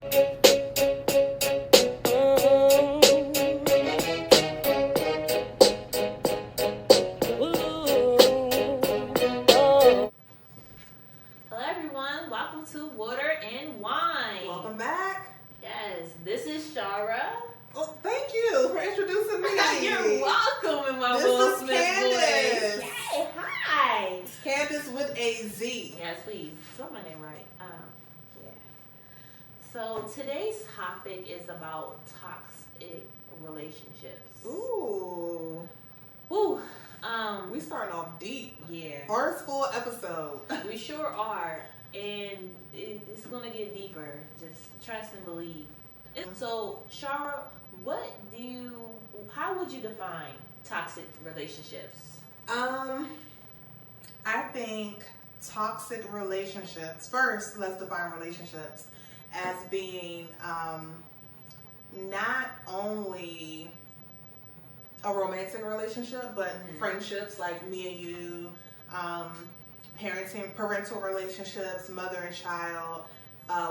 everyone, welcome to Water and Wine. Welcome back. Yes, this is Shara. Oh, thank you for introducing me. You're welcome in my This Will is Smith Candiz. voice. Yay, hi. Candiz with a Z. Yes, please. Spell my name right. Yeah. So today's topic is about toxic relationships. Ooh. Woo. We starting off deep. Yeah. First full episode. We sure are. And it's going to get deeper. Just trust and believe. So, Shara, how would you define toxic relationships? I think toxic relationships, first, let's define relationships as being not only a romantic relationship, but friendships like me and you, parental relationships, mother and child,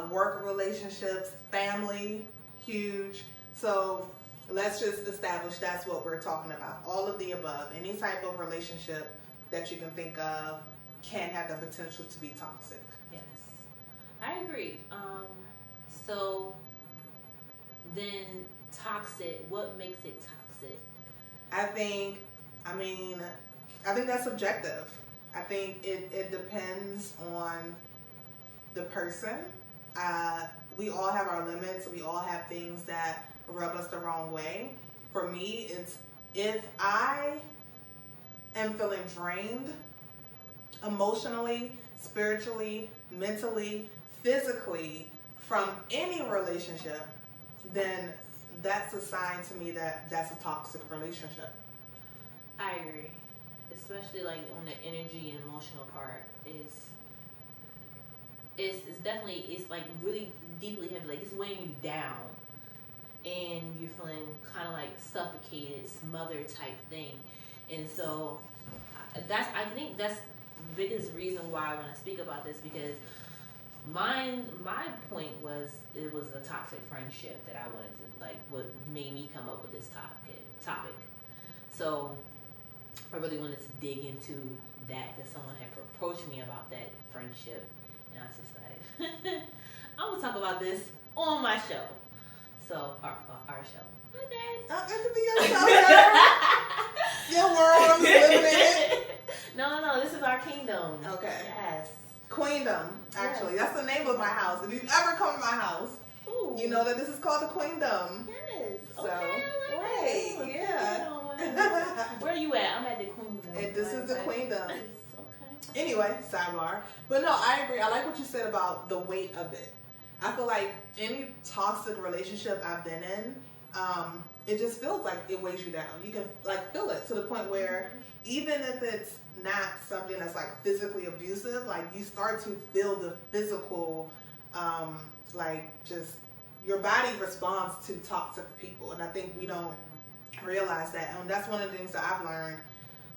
work relationships, family, huge. So let's just establish that's what we're talking about. All of the above. Any type of relationship that you can think of can have the potential to be toxic. Yes, I agree. So then toxic, what makes it toxic? I think that's subjective. I think it depends on the person. We all have our limits. We all have things that rub us the wrong way. For me, it's if I am feeling drained emotionally, spiritually, mentally, physically from any relationship, then that's a sign to me that that's a toxic relationship. I agree. Especially like on the energy and emotional part it's definitely, it's like really deeply heavy, like it's weighing you down and you're feeling kind of like suffocated, smothered type thing. And so I think that's the biggest reason why I want to speak about this, because my point was it was a toxic friendship that I wanted to, like, what made me come up with this topic. So I really wanted to dig into that because someone had approached me about that friendship, and I was just like, I'm gonna talk about this on my show. So our show. Okay. It could be your show. Your world, I'm living in it. No, this is our kingdom. Okay. Yes. Queendom, actually. Yes. That's the name of my house. If you've ever come to my house, Ooh. you know that this is called the Queendom. Yes. So, okay, right, yeah. Where are you at? I'm at the Queendom. And this is the Queendom. Okay. Anyway, sidebar. But no, I agree. I like what you said about the weight of it. I feel like any toxic relationship I've been in, it just feels like it weighs you down. You can like feel it to the point where even if it's not something that's like physically abusive, like you start to feel the physical, like just your body responds to toxic people. And I think we don't realize that. And that's one of the things that I've learned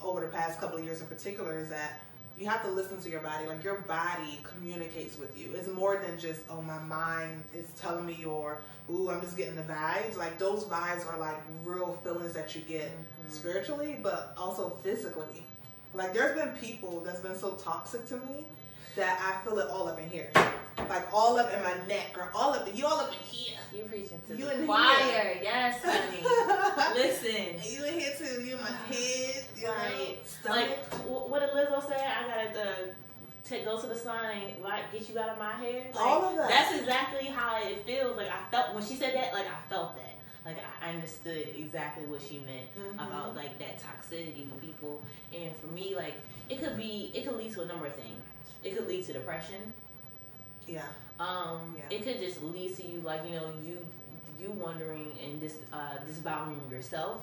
over the past couple of years in particular is that you have to listen to your body. Like your body communicates with you. It's more than just, oh, my mind is telling me, or, ooh, I'm just getting the vibes. Like those vibes are like real feelings that you get spiritually, but also physically. Like there's been people that's been so toxic to me that I feel it all up in here. Like all up in my neck, or all up in here. You're preaching to You the in choir. here. Yes, honey. Listen. You in here too. You in my head. You Right. know, Like what did Lizzo say? I gotta go to the sign, like get you out of my hair. Like, all of that. That's exactly how it feels. Like I felt when she said that. Like I felt that. Like I understood exactly what she meant about like that toxicity with people. And for me, like it could lead to a number of things. It could lead to depression. Yeah. It could just lead to you, like, you know, you wondering and disvaluing yourself.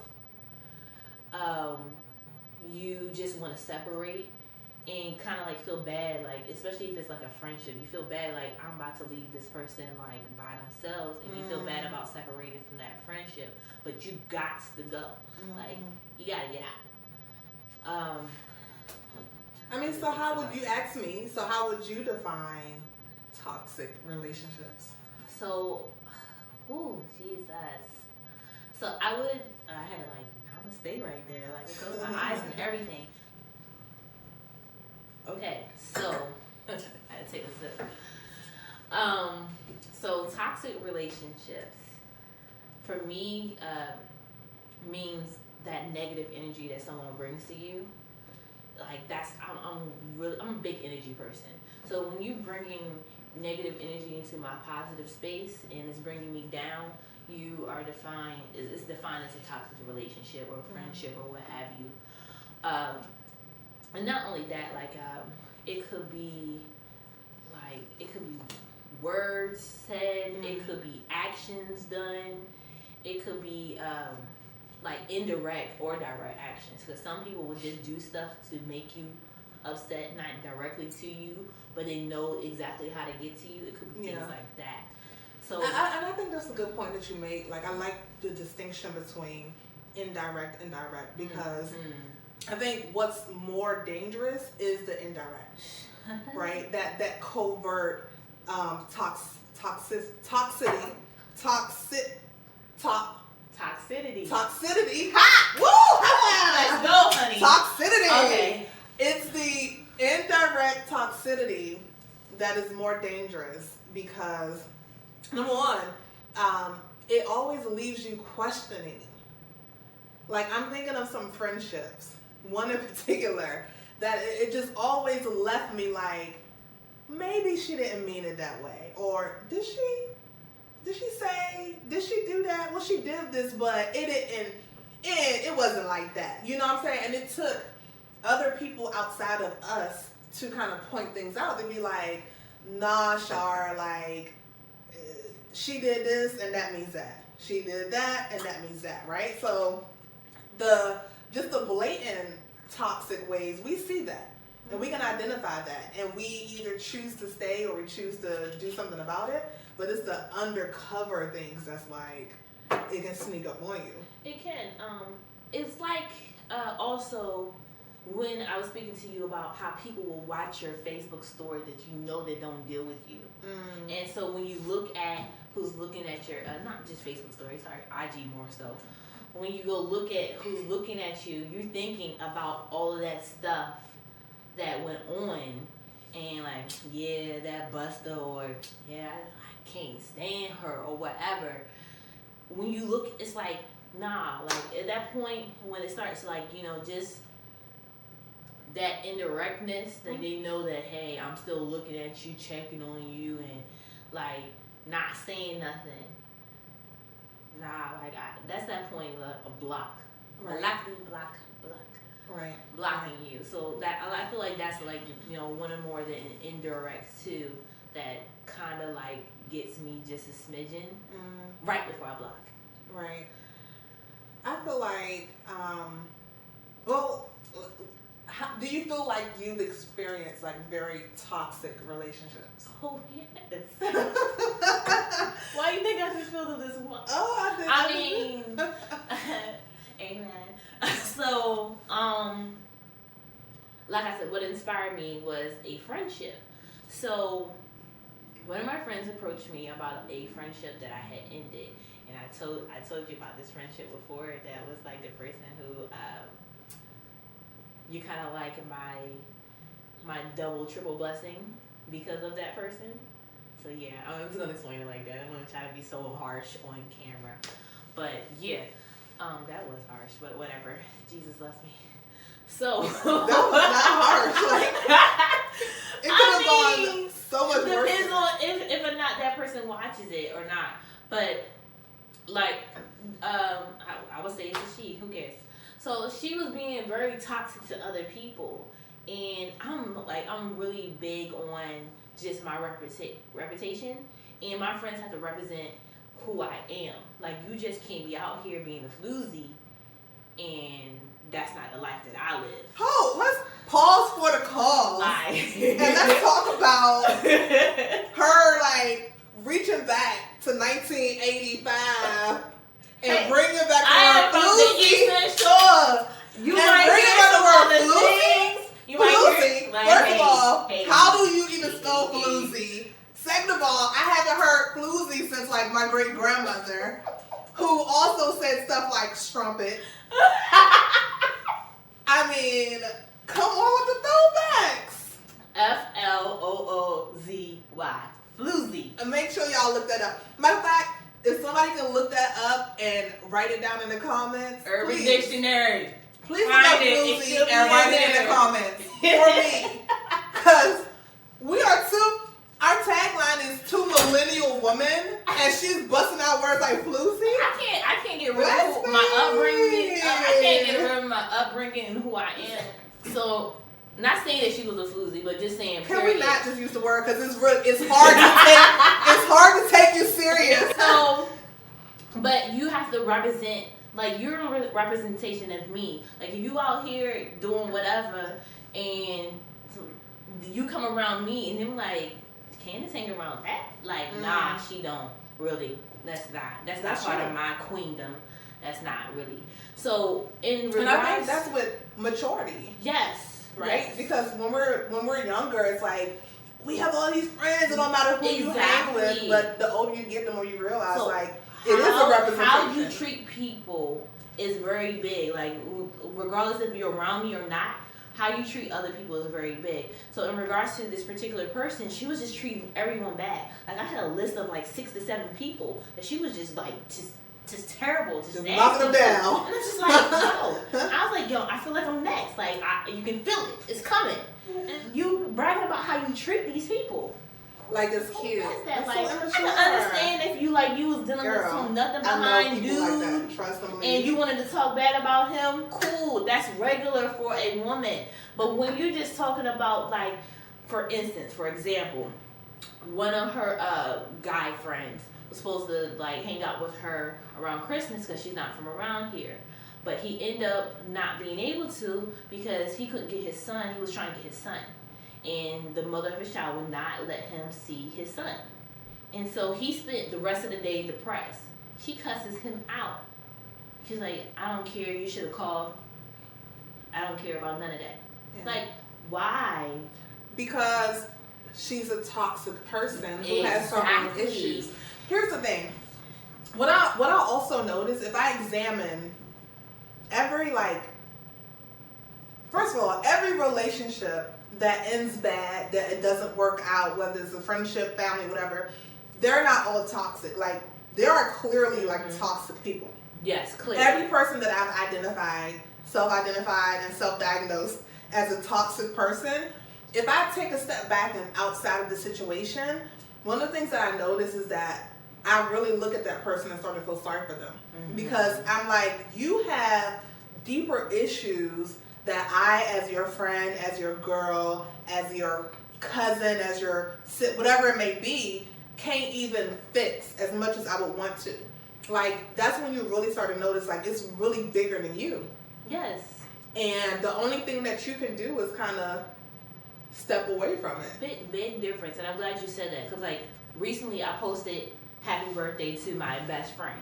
You just want to separate and kind of like feel bad, like especially if it's like a friendship, you feel bad like I'm about to leave this person like by themselves, and you feel bad about separating from that friendship, but you got to go. Like you gotta get out. I mean, so how would you define toxic relationships? So, Jesus. So I had to like, I'm gonna stay right there, like close my eyes and everything. Okay, so I had to take a sip. So toxic relationships for me means that negative energy that someone brings to you. Like I'm a big energy person. So when you bringing negative energy into my positive space and it's bringing me down, you are it's defined as a toxic relationship or friendship or what have you. And not only that, like it could be words said, it could be actions done, it could be like indirect or direct actions. Because some people will just do stuff to make you upset, not directly to you, but they know exactly how to get to you. It could be things like that. So, and I think that's a good point that you made. Like, I like the distinction between indirect and direct, because I think what's more dangerous is the indirect, right? That covert toxicity. Ha! Woo! Let's go, honey. Toxicity. Okay. It's the indirect toxicity that is more dangerous because, number one, it always leaves you questioning. Like, I'm thinking of some friendships, one in particular, that it just always left me like, maybe she didn't mean it that way. Or did she do that? Well, she did this, but it wasn't like that. You know what I'm saying? And it took other people outside of us to kind of point things out. They'd be like, nah, Shara, like, she did this and that means that. She did that and that means that, right? So just the blatant toxic ways, we see that. And we can identify that. And we either choose to stay or we choose to do something about it. But it's the undercover things that's like, it can sneak up on you. It can. It's like also when I was speaking to you about how people will watch your Facebook story that you know they don't deal with you. And so when you look at who's looking at your, not just Facebook story, sorry, IG more so. When you go look at who's looking at you, you're thinking about all of that stuff that went on. And like, yeah, that buster, or yeah, I can't stand her, or whatever. When you look, it's like, nah, like at that point when it starts like, you know, just that indirectness, that they know that, hey, I'm still looking at you, checking on you, and like not saying nothing. Nah, like that's that point, like a block. Right. Block. Right. Blocking you. So that I feel like that's like, you know, one or more than indirect too, that kind of like gets me just a smidgen right before I block. Right. I feel like, do you feel like you've experienced like very toxic relationships? Oh yes. Why do you think I just feel this one? Oh, I mean, amen. So, like I said, what inspired me was a friendship. So, one of my friends approached me about a friendship that I had ended, and I told you about this friendship before. That was like the person who you kind of like my double triple blessing because of that person. So yeah, I'm just gonna explain it like that. I'm gonna try to be so harsh on camera, but yeah. That was harsh, but whatever. Jesus loves me. So that was not harsh. Like, it could have gone so much worse. Depends on if or not that person watches it or not. But like, I would say it's a she. Who cares? So she was being very toxic to other people, and I'm really big on just my reputation, and my friends have to represent who I am. Like, you just can't be out here being a floozy, and that's not the life that I live. Oh, let's pause for the cause. And let's talk about her, like, reaching back to 1985 and bringing back the word floozy. You and might bringing hear back the word floozy. floozy. First of all, how do you even spell floozy? Second of all, I haven't heard floozy since like my great grandmother, who also said stuff like strumpet. I mean, come on with the throwbacks. Floozy. Floozy. And make sure y'all look that up. Matter of fact, if somebody can look that up and write it down in the comments, Urban please. Dictionary. Please look up floozy and write it in the comments for me. Because we are our tagline is two millennial women, and she's busting out words like floozy. I can't get rid of my upbringing. I can't get rid of my upbringing and who I am. So, not saying that she was a floozy, but just saying. Can we not just use the word because it's hard to take you serious. So, but you have to represent. Like, you're a representation of me. Like, if you out here doing whatever, and you come around me, and then like, Candiz hang around that? Like, nah, she don't. Really. That's not part of my queendom. That's not really. So, in regards... And I think that's with maturity. Yes. Right? Yes. Because when we're younger, it's like, we have all these friends, it don't matter who you hang with, but the older you get, the more you realize, so, like, it is a representation. How you treat people is very big. Like, regardless if you're around me or not, how you treat other people is very big. So in regards to this particular person, she was just treating everyone bad. Like, I had a list of like 6 to 7 people that she was just like, just terrible. Just knocking them down. And it's just like, yo. I was like, yo, I feel like I'm next. Like, you can feel it. It's coming. And you bragging about how you treat these people. Like, it's cute. That's like, so I can understand if you was dealing with some nothing behind dude, like trust them, and you wanted to talk bad about him. Cool, that's regular for a woman. But when you're just talking about, like, for instance, for example, one of her guy friends was supposed to like hang out with her around Christmas because she's not from around here. But he ended up not being able to because he couldn't get his son. He was trying to get his son. And the mother of his child would not let him see his son. And so he spent the rest of the day depressed. She cusses him out. She's like, I don't care, you should have called. I don't care about none of that. Yeah. Like, why? Because she's a toxic person who has certain issues. Here's the thing. What I also notice, if I examine every, like, first of all, every relationship that ends bad, that it doesn't work out, whether it's a friendship, family, whatever, they're not all toxic. Like, there are clearly, like, toxic people. Yes, clearly. Every person that I've self-identified and self-diagnosed as a toxic person, if I take a step back and outside of the situation, one of the things that I notice is that I really look at that person and start to feel sorry for them. Mm-hmm. Because I'm like, you have deeper issues that I, as your friend, as your girl, as your cousin, as your whatever it may be, can't even fix as much as I would want to. Like, that's when you really start to notice, like, it's really bigger than you. Yes. And the only thing that you can do is kind of step away from it. Big difference. And I'm glad you said that. Because, like, recently I posted happy birthday to my best friend.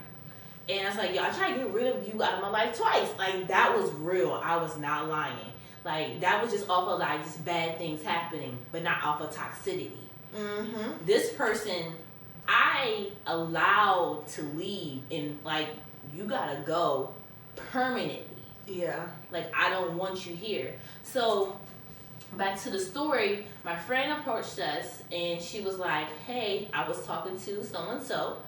And I was like, yo, I tried to get rid of you out of my life twice. Like, that was real. I was not lying. Like, that was just off of, like, just bad things happening, but not off of toxicity. Mm-hmm. This person, I allowed to leave, and, like, you gotta go permanently. Yeah. Like, I don't want you here. So, back to the story, my friend approached us, and she was like, hey, I was talking to so-and-so,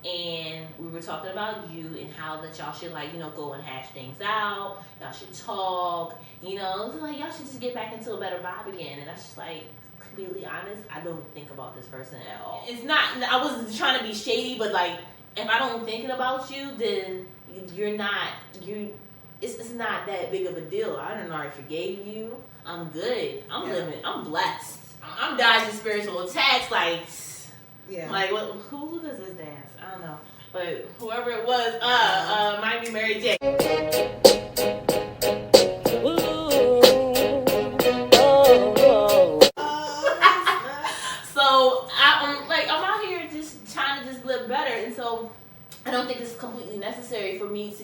and we were talking about you and how that y'all should, like, go and hash things out. Y'all should talk. Like, y'all should just get back into a better vibe again. And I was just like, completely honest, I don't think about this person at all. It's not, I wasn't trying to be shady, but, like, if I don't thinking about you, then it's not that big of a deal. I done already forgave you. I'm good. I'm living. I'm blessed. I'm dodging spiritual attacks. Like, like who does this dance? I don't know, but whoever it was, might be Mary J. So I'm out here just trying to just live better, and so I don't think it's completely necessary for me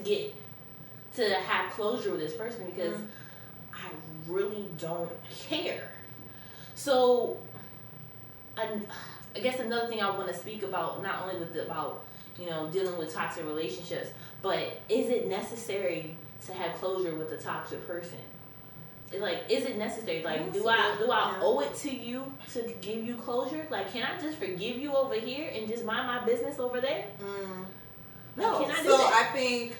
to have closure with this person because I really don't care. So I guess another thing I want to speak about, not only with about, you know, dealing with toxic relationships, but is it necessary to have closure with a toxic person? Like, is it necessary? Like, do I owe it to you to give you closure? Like, can I just forgive you over here and just mind my business over there? No. Like, can I do so that? I think,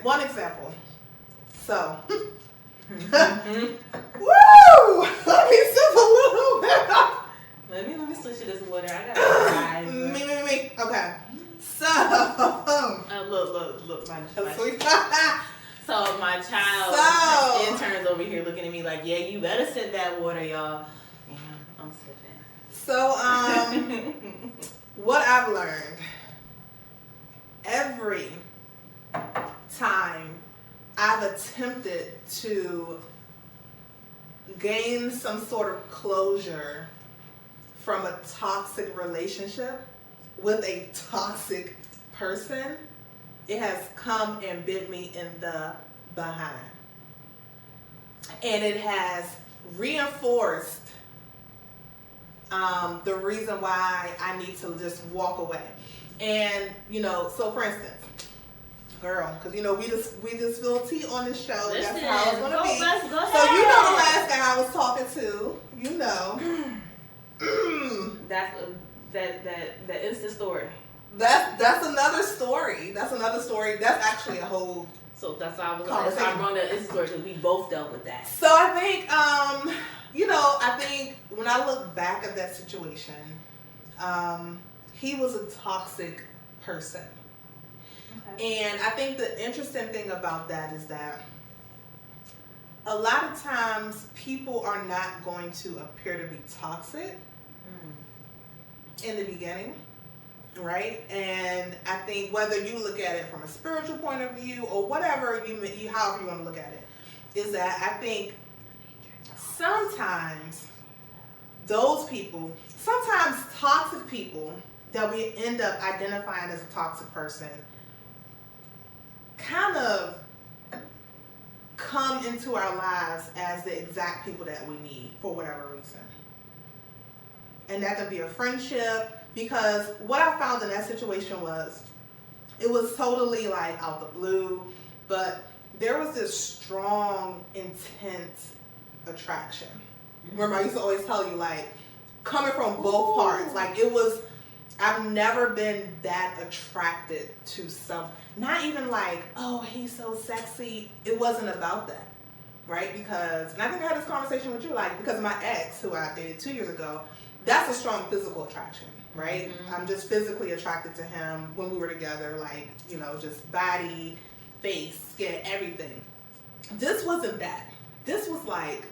one example. So, woo! Let me sip a little bit. Let me switch to this water. I got to Me. Okay. So, look, so my child intern's over here looking at me like, yeah, you better sip that water, y'all. Yeah, I'm sipping. So, what I've learned, every time I've attempted to gain some sort of closure from a toxic relationship with a toxic person, it has come and bit me in the behind. And it has reinforced the reason why I need to just walk away. And, you know, so for instance, girl, because, you know, we just spill tea on this show. Listen, that's how it's going to be. Go ahead. So you know the last guy I was talking to, you know. That's that Insta story. That's another story. That's actually a whole. So that's why I brought that Insta story, because we both dealt with that. So I think, you know, I think when I look back at that situation, he was a toxic person. Okay. And I think the interesting thing about that is that a lot of times people are not going to appear to be toxic in the beginning, right? And I think whether you look at it from a spiritual point of view or whatever you however you want to look at it, is that I think sometimes sometimes toxic people that we end up identifying as a toxic person kind of come into our lives as the exact people that we need for whatever reason. And that could be a friendship, because what I found in that situation was, it was totally like out the blue, but there was this strong, intense attraction. Remember, I used to always tell you, like, coming from both parts, like it was, I've never been that attracted to not even like, oh, he's so sexy. It wasn't about that, right? Because, and I think I had this conversation with you, like, because my ex, who I dated 2 years ago, that's a strong physical attraction, right? Mm-hmm. I'm just physically attracted to him when we were together, like, you know, just body, face, skin, everything. This wasn't that. This was like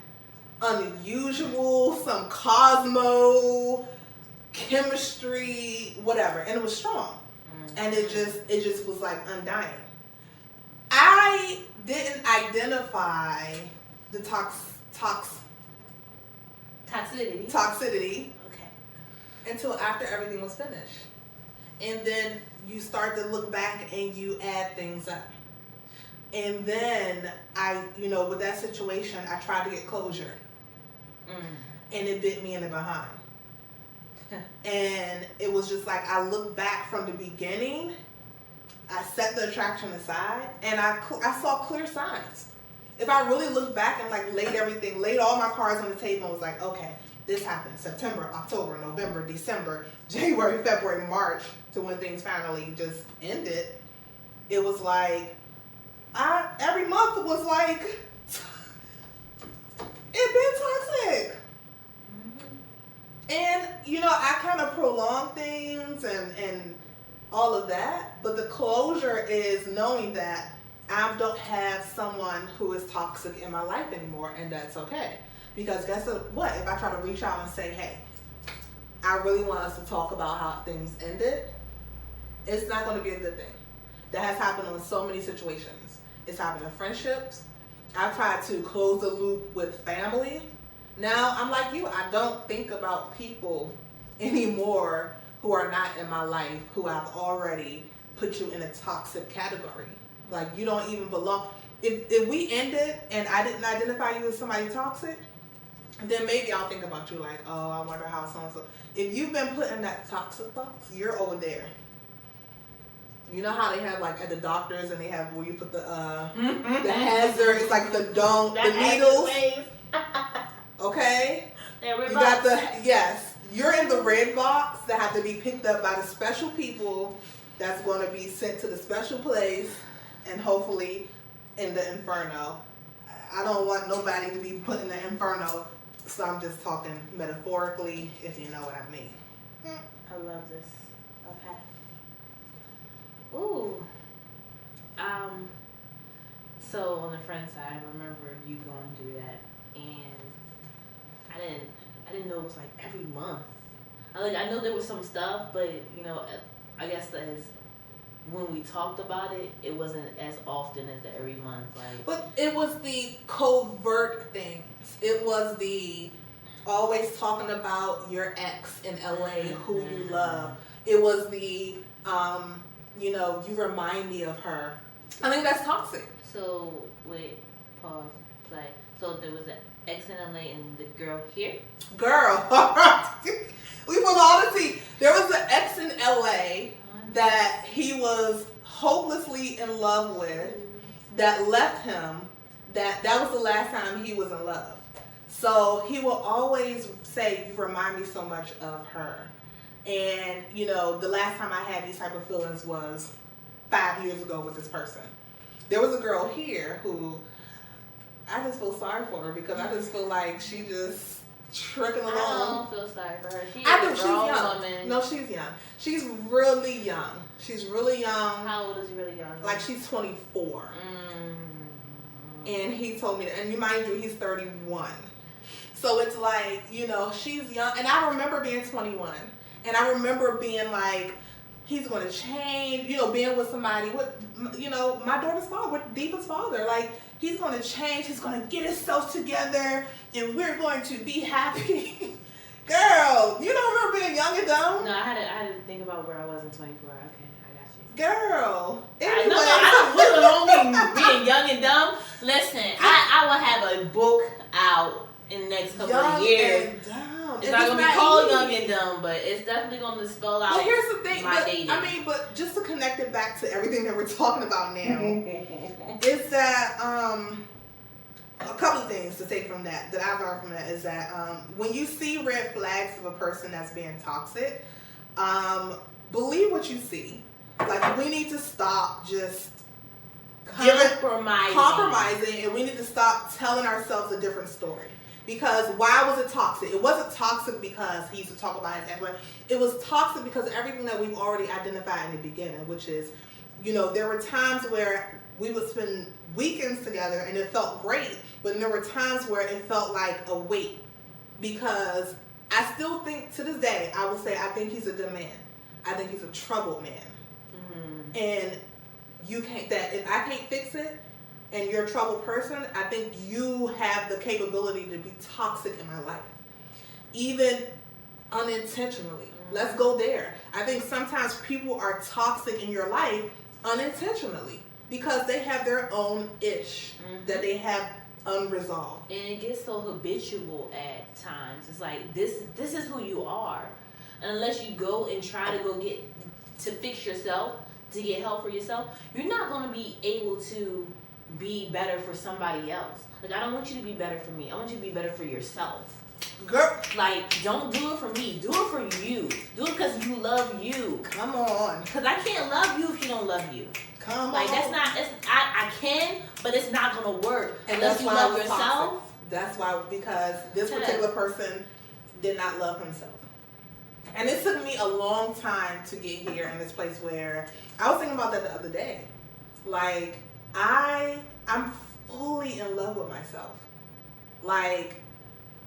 unusual, some cosmo, chemistry, whatever, and it was strong. And it just was like undying. I didn't identify the toxicity until after everything was finished. And then you start to look back and you add things up. And then with that situation, I tried to get closure. And it bit me in the behind. And it was just like, I looked back from the beginning, I set the attraction aside, and I saw clear signs. If I really looked back and like laid all my cards on the table and was like, okay, this happened September, October, November, December, January, February, March, to when things finally just ended, it was like, every month was like, it been toxic. And, I kind of prolong things and all of that, but the closure is knowing that I don't have someone who is toxic in my life anymore, and that's okay. Because guess what? If I try to reach out and say, hey, I really want us to talk about how things ended, it's not going to be a good thing. That has happened in so many situations. It's happened in friendships. I've tried to close the loop with family. Now, I'm like you. I don't think about people anymore who are not in my life, who I've already put you in a toxic category. Like, you don't even belong. If we ended and I didn't identify you as somebody toxic, then maybe I'll think about you like, oh, I wonder how so-and-so. If you've been put in that toxic box, you're over there. You know how they have like at the doctors and they have where you put the hazard, it's like the needles. Okay? You got the, yes. You're in the red box that have to be picked up by the special people that's going to be sent to the special place and hopefully in the inferno. I don't want nobody to be put in the inferno, so I'm just talking metaphorically, if you know what I mean. I love this. Okay. Ooh. So on the friend side, I remember you going through that, and I didn't know it was like every month. I know there was some stuff, but I guess as when we talked about it, it wasn't as often as the every month. But it was the covert things. It was the always talking about your ex in LA, who you love. It was the you remind me of her. I think that's toxic. So wait, pause, play. So there was an ex in LA and the girl here. Girl, we want all to see. There was an ex in LA that he was hopelessly in love with, that left him. That was the last time he was in love. So he will always say, "You remind me so much of her." And the last time I had these type of feelings was 5 years ago with this person. There was a girl here who I just feel sorry for her because I just feel like she just tricking along. I don't feel sorry for her. I think she's young. Woman. No, she's young. She's really young. She's really young. How old is really young? Like she's 24. And he told me that, and mind you, he's 31. So it's like, she's young. And I remember being 21. And I remember being like, he's going to change, being with somebody, with, my daughter's father, with Deepa's father. Like, he's going to change, he's going to get himself together, and we're going to be happy. Girl, you don't remember being young and dumb? No, I had to think about where I was in 24. Okay, I got you. Girl. Anyway. I don't mean being young and dumb. Listen, I will have a book out in the next couple of years. And dumb. It's not going to be called Young and Dumb, but it's definitely going to spell out here's the thing, my dating. But just to connect it back to everything that we're talking about now, is that a couple of things to take from that I've learned from that is that when you see red flags of a person that's being toxic, believe what you see. Like, we need to stop just compromising, and we need to stop telling ourselves a different story. Because why was it toxic? It wasn't toxic because he used to talk about his ex. It was toxic because of everything that we've already identified in the beginning, which is, there were times where we would spend weekends together and it felt great, but there were times where it felt like a weight. Because I still think, to this day, I will say I think he's a good man. I think he's a troubled man. And if I can't fix it, and you're a troubled person, I think you have the capability to be toxic in my life. Even unintentionally. Let's go there. I think sometimes people are toxic in your life unintentionally because they have their own that they have unresolved. And it gets so habitual at times. It's like, this is who you are. And unless you go and try to fix yourself, to get help for yourself, you're not going to be able to be better for somebody else. Like, I don't want you to be better for me. I want you to be better for yourself. Girl. Like, don't do it for me. Do it for you. Do it because you love you. Come on. Because I can't love you if you don't love you. Come like, on. I can, but it's not going to work unless you love yourself. Toxic. That's why, because this particular person did not love himself. And it took me a long time to get here in this place where I was thinking about that the other day. Like, I'm fully in love with myself. Like,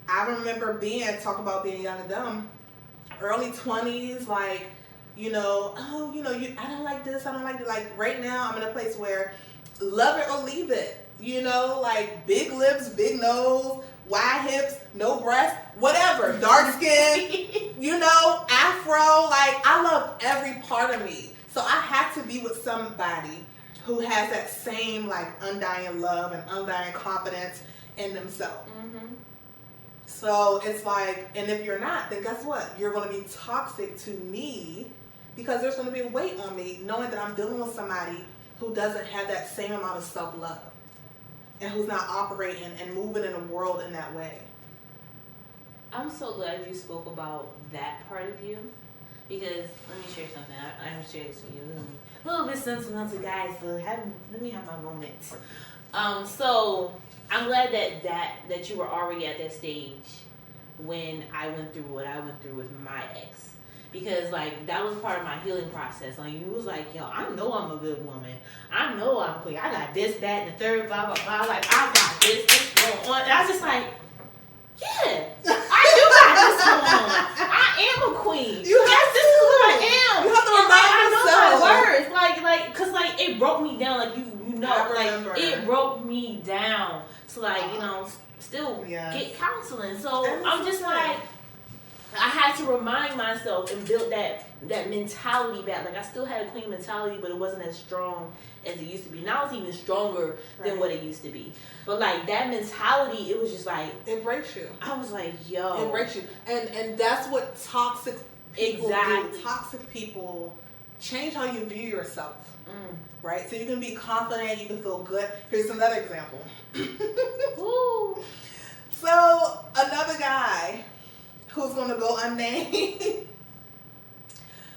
I remember talk about being young and dumb, early 20s, like, I don't like this, I don't like it. Like, right now, I'm in a place where love it or leave it. Like, big lips, big nose, wide hips, no breasts, whatever, dark skin, afro. Like, I love every part of me. So I have to be with somebody who has that same, like, undying love and undying confidence in themselves. So it's like, and if you're not, then guess what? You're going to be toxic to me because there's going to be a weight on me knowing that I'm dealing with somebody who doesn't have that same amount of self-love and who's not operating and moving in the world in that way. I'm so glad you spoke about that part of you, because let me share something. I'm gonna share this with you. A little bit sentimental, guys. So let me have my moments. So I'm glad that you were already at that stage when I went through what I went through with my ex, because like that was part of my healing process. Like you was like, yo, I know I'm a good woman. I know I'm queen. I got this, that, and the third, blah blah blah. Like I got this going on. And I was just like, yeah, I do got this going on. I am a queen. You have this is who I am. You have to and remind I know yourself. my words. Like, cause like it broke me down. Like you know, like it broke me down. So like still get counseling. So I'm just like, I had to remind myself and build that mentality back. Like I still had a queen mentality, but it wasn't as strong as it used to be. Now it's even stronger than what it used to be. But like that mentality, it was just like it breaks you. I was like, yo, it breaks you, and that's what toxic people do. Toxic people change how you view yourself, right? So you can be confident, you can feel good. Here's another example. Ooh. So another guy who's going to go unnamed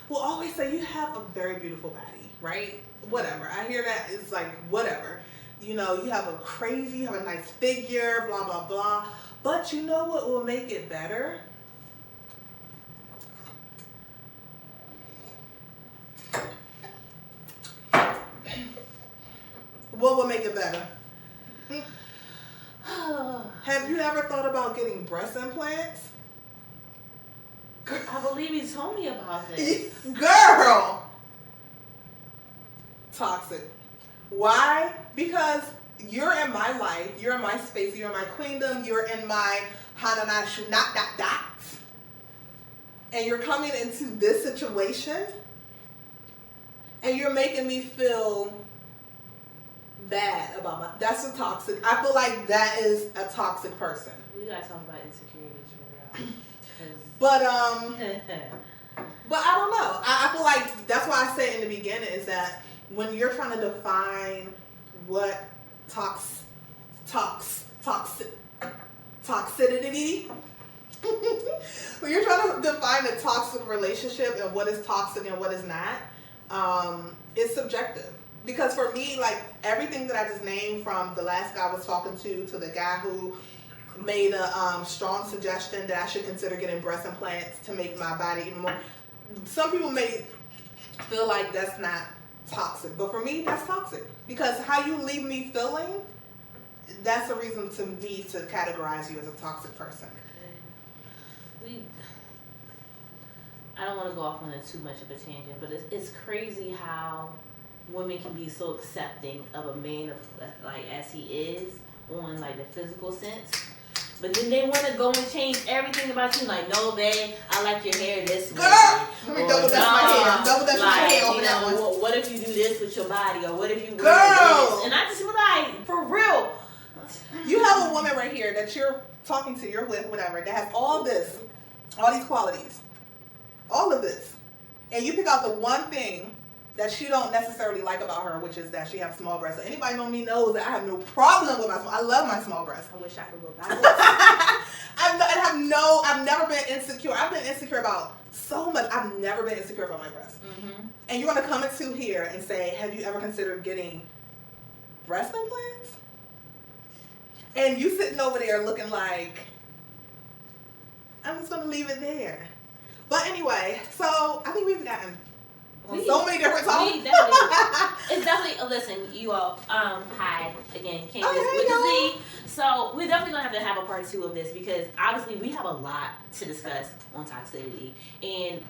will always say, you have a very beautiful body, right? Whatever. I hear that. It's like, whatever. You know, you have you have a nice figure, blah, blah, blah. But you know what will make it better? What will make it better? Have you ever thought about getting breast implants? I believe you told me about this. Girl! Toxic. Why? Because you're in my life, you're in my space, you're in my queendom, you're in my hananashu and you're coming into this situation and you're making me feel bad about that's a toxic. I feel like that is a toxic person. We gotta talk about insecurities for real. But I don't know. I feel like that's why I said in the beginning is that when you're trying to define what toxicity, when you're trying to define a toxic relationship and what is toxic and what is not, it's subjective. Because for me, like everything that I just named, from the last guy I was talking to the guy who made a strong suggestion that I should consider getting breast implants to make my body even more. Some people may feel like that's not toxic, but for me, that's toxic. Because how you leave me feeling, that's a reason to me to categorize you as a toxic person. I don't want to go off on too much of a tangent, but it's crazy how women can be so accepting of a man like as he is on like the physical sense. But then they want to go and change everything about you. Like, no, babe, I like your hair this way. Let me double dust my hair. Double dust my hair over that one. What if you do this with your body? Or what if you wear Girl! this? And I just feel like, for real. You have a woman right here that you're talking to, you're with, whatever, that has all this, all these qualities, all of this. And you pick out the one thing that she don't necessarily like about her, which is that she has small breasts. So anybody know me knows that I have no problem with I love my small breasts. I wish I could go back. I've never been insecure. I've been insecure about so much. I've never been insecure about my breasts. Mm-hmm. And you're going to come into here and say, have you ever considered getting breast implants? And you sitting over there looking like, I'm just going to leave it there. But anyway, so I think we've gotten so many different topics. It's definitely, listen, you all, hi, again, Candiz with the Z. So we're definitely going to have a part 2 of this, because obviously we have a lot to discuss on toxicity. And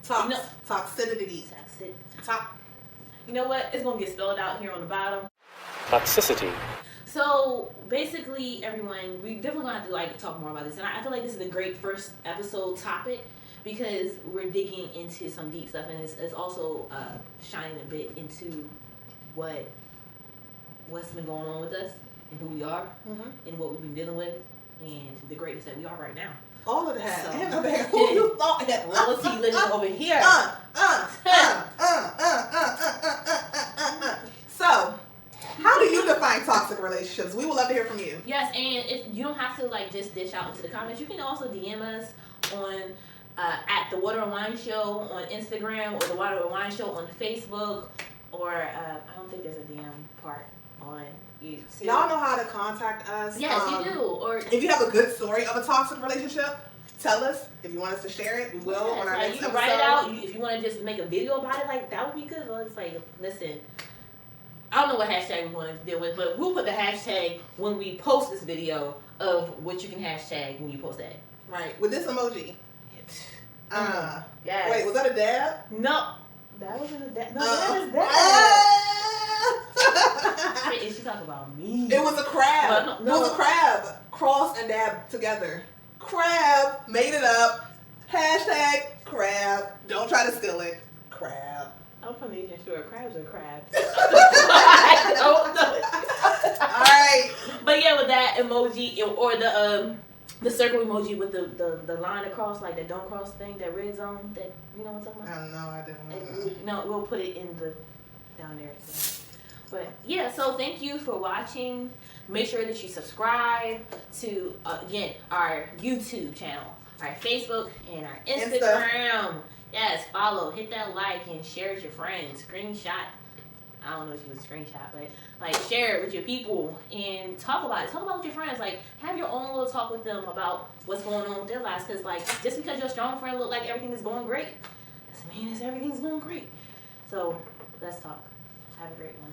toxicity. You know what? It's going to get spelled out here on the bottom. Toxicity. So basically, everyone, we definitely going to have to talk more about this. And I feel like this is a great first episode topic, because we're digging into some deep stuff, and it's also shining a bit into what's been going on with us and who we are, and what we've been dealing with, and the greatness that we are right now. All of that. So, And the bag. Who you thought that? Royalty living over here. So, how do you define toxic relationships? We would love to hear from you. Yes, and if you don't have to like just dish out into the comments. You can also DM us on at the Water and Wine Show on Instagram, or the Water and Wine Show on Facebook, or I don't think there's a DM part on YouTube. Y'all know how to contact us. Yes, you do. Or if you have a good story of a toxic relationship, tell us. If you want us to share it, we will on our next you can episode. write it out. If you want to just make a video about it, like that would be good. Well, it's like, listen, I don't know what hashtag we want to deal with, but we'll put the hashtag when we post this video of what you can hashtag when you post that. Right, with this emoji. Yes. Wait, was that a dab? No. That wasn't a dab. No, that is that. Wait, is she talking about me? It was a crab. No. It was a crab. Cross and dab together. Crab. Made it up. Hashtag crab. Don't try to steal it. Crab. I'm from the Asian shore. Crabs are crabs. I don't know. Alright. But yeah, with that emoji, or the circle emoji with the line across, like the don't cross thing, that red zone, that, you know what I'm talking about? I don't know, I didn't know. No, we'll put it in the down there. So. But yeah, so thank you for watching. Make sure that you subscribe to again our YouTube channel, our Facebook, and our Instagram. Yes, follow, hit that like, and share it with your friends. Screenshot. I don't know if you would screenshot, but like share it with your people and talk about it. Talk about it with your friends. Like have your own little talk with them about what's going on with their lives. Because like just because your strong friend look like everything is going great doesn't mean everything's going great. So let's talk. Have a great one.